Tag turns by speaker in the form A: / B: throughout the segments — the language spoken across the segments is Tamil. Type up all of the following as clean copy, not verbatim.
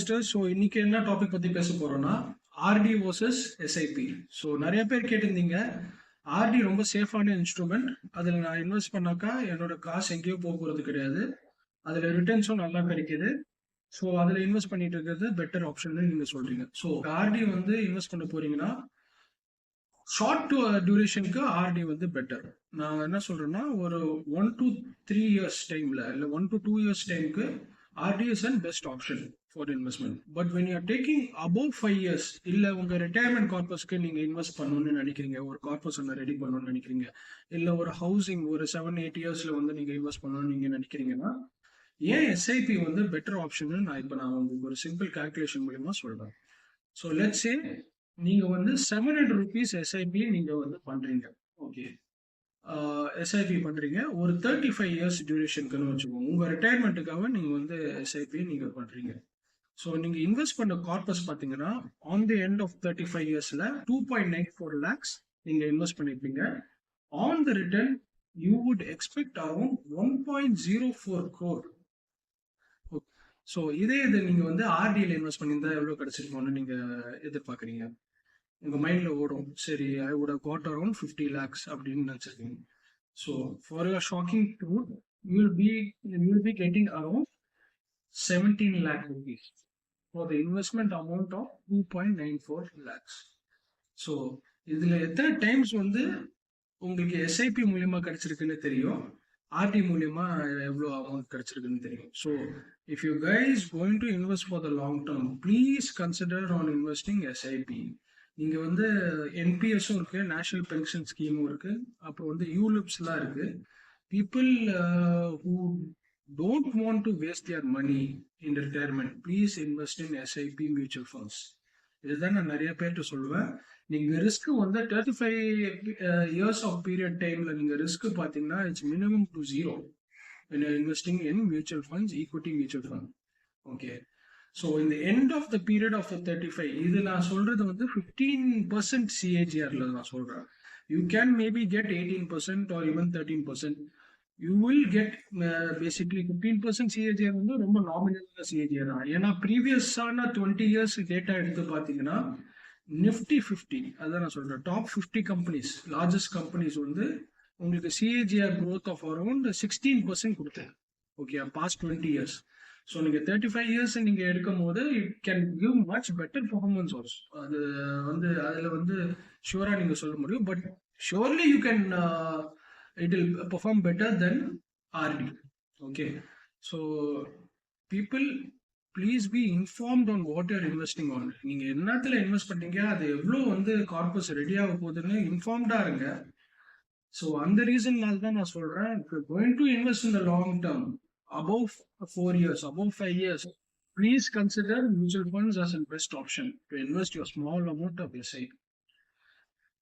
A: இன்வெஸ்டர்ஸ். ஸோ இன்னைக்கு என்ன டாபிக் பத்தி பேச போறோம்னா ஆர்டி வர்சஸ் எஸ்ஐபி. ஸோ நிறைய பேர் கேட்டிருந்தீங்க, ஆர்டி ரொம்ப சேஃபான இன்ஸ்ட்ருமெண்ட், அதில் நான் இன்வெஸ்ட் பண்ணாக்கா என்னோட காசு எங்கேயோ போகிறது கிடையாது, அதில் ரிட்டர்ன்ஸும் நல்லா கிடைக்குது, ஸோ அதில் இன்வெஸ்ட் பண்ணிட்டு இருக்கிறது பெட்டர் ஆப்ஷன் நீங்க சொல்றீங்க. ஸோ ஆர்டி வந்து இன்வெஸ்ட் பண்ண போறீங்கன்னா ஷார்ட் டியூரேஷனுக்கு ஆர்டி வந்து பெட்டர். நான் என்ன சொல்றேன்னா, ஒரு 1 to 3 years டைம்ல இல்லை 1 to 2 years டைமுக்கு RD is an best option for investment. But when you are taking above 5 years, இல்ல உங்க ரிட்டையர்மெண்ட் கார்பஸ்க்கு நீங்க இன்வெஸ்ட் பண்ணணும்னு நினைக்கிறீங்க, ஒரு கார்பஸ் ஒன்று ரெடி பண்ணணும்னு நினைக்கிறீங்க, இல்ல ஒரு ஹவுசிங் ஒரு 7-8 இயர்ஸ்ல வந்து நீங்க இன்வெஸ்ட் பண்ணணும்னு நீங்க நினைக்கிறீங்கன்னா, ஏன் எஸ்ஐபி வந்து பெட்டர் ஆப்ஷன் நான் உங்களுக்கு ஒரு சிம்பிள் கால்குலேஷன் மூலியமா சொல்றேன். ஸோ லெட்ஸ் சே நீங்க வந்து 700 rupees எஸ்ஐபி நீங்க வந்து பண்றீங்க. ஓகே, எஸ்ஐபி பண்றீங்க ஒரு 35 years டியூரேஷனுக்குன்னு வச்சுக்கோங்க. உங்க ரிட்டையர்மெண்ட்டுக்காக நீங்க வந்து எஸ்ஐபி நீங்க பண்றீங்க. ஸோ நீங்க இன்வெஸ்ட் பண்ண கார்பஸ் பாத்தீங்கன்னா ஆன் தி எண்ட் ஆஃப் 35 yearsல 2.94 lakhs நீங்க இன்வெஸ்ட் பண்ணிருப்பீங்க. On the return you would expect around 1.04 crore. So இதே இது நீங்க வந்து ஆர்டியில் இன்வெஸ்ட் பண்ணியிருந்தா எவ்வளவு கிடைச்சிருக்கோம்னு நீங்க எதிர்பார்க்குறீங்க? உங்க மைண்ட்ல ஓடும், சரி I would have got around 50 lakhs அப்படின்னு நினைச்சிருக்கீங்க. So for your shocking truth, you will be getting around 17 lakh rupees for the investment amount of 2.94 lakhs. So இதுல எத்தனை டைம்ஸ் வந்து உங்களுக்கு எஸ்ஐபி மூலியமா கிடைச்சிருக்குன்னு தெரியும், ஆர்டி மூலியமா எவ்வளோ அமௌண்ட் கிடைச்சிருக்குன்னு தெரியும். So if you guys going to invest for the long term, please consider on investing SIP. நீங்க வந்து என்பிஎஸும் இருக்கு, நேஷனல் பென்ஷன் ஸ்கீமும் இருக்கு, அப்புறம் வந்து யூலிப்ஸ்லாம் இருக்கு. People who don't want to waste their money in retirement, please invest in SIP mutual funds. இதுதான் நான் நிறைய பேர்கிட்ட சொல்லுவேன். நீங்க ரிஸ்க் வந்து 35 years ஆஃப் பீரியட் டைம்ல நீங்க ரிஸ்க் பாத்தீங்கன்னா it's minimum to 0 when you're investing in mutual funds, equity mutual fund. Okay, so in the end of the period of the 35, இது நான் சொல்றது வந்து 15% CAGRல நான் சொல்றேன். You can maybe get 18% or even 13%. You will get basically 15% CAGR வந்து ரொம்ப நாமினல் CAGR தான். ஏன்னா ப்ரீவியஸான 20 years டேட்டா எடுத்து பார்த்தீங்கன்னா நிஃப்டி 50, அதான் நான் சொல்றேன், டாப் 50 கம்பெனிஸ், லார்ஜஸ்ட் கம்பெனிஸ் வந்து உங்களுக்கு CAGR growth of around 16% கொடுத்தேன். Okay, past 20 years. ஸோ நீங்க 35 years நீங்க எடுக்கும் போது it can give much better performance also. அது வந்து அதுல வந்து ஷூரா நீங்க சொல்ல முடியும், but surely you can it will perform better than RD. Okay, so people please be informed on what you're investing on. நீங்க என்னத்துல இன்வெஸ்ட் பண்ணீங்க, அது எவ்வளவு வந்து கார்பஸ் ரெடி ஆக போகுதுன்னு இன்ஃபார்ம்டா இருங்க. ஸோ அந்த ரீசன்னால தான் நான் சொல்றேன், if you're going to invest in the long term above 4 years, above 5 years, please consider mutual funds as a best option to invest your small amount of SIP.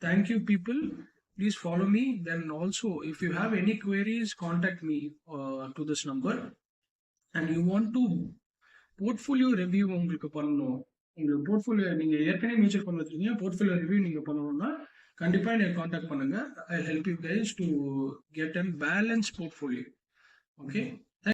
A: Thank you people. Please follow me. Then also, if you have any queries, contact me to this number. And you want to portfolio review உங்களுக்கு பண்ணணும், உங்களுக்கு போர்ட்ஃபோலியோ நீங்க ஏற்கனவே மியூச்சுவல் ஃபண்ட் வச்சிருக்கீங்க, போர்ட்ஃபோலியோ ரிவ்யூ நீங்க பண்ணணும்னா கண்டிப்பா என்னை கான்டாக்ட் பண்ணுங்க. I help you guys to get and balance portfolio. Okay.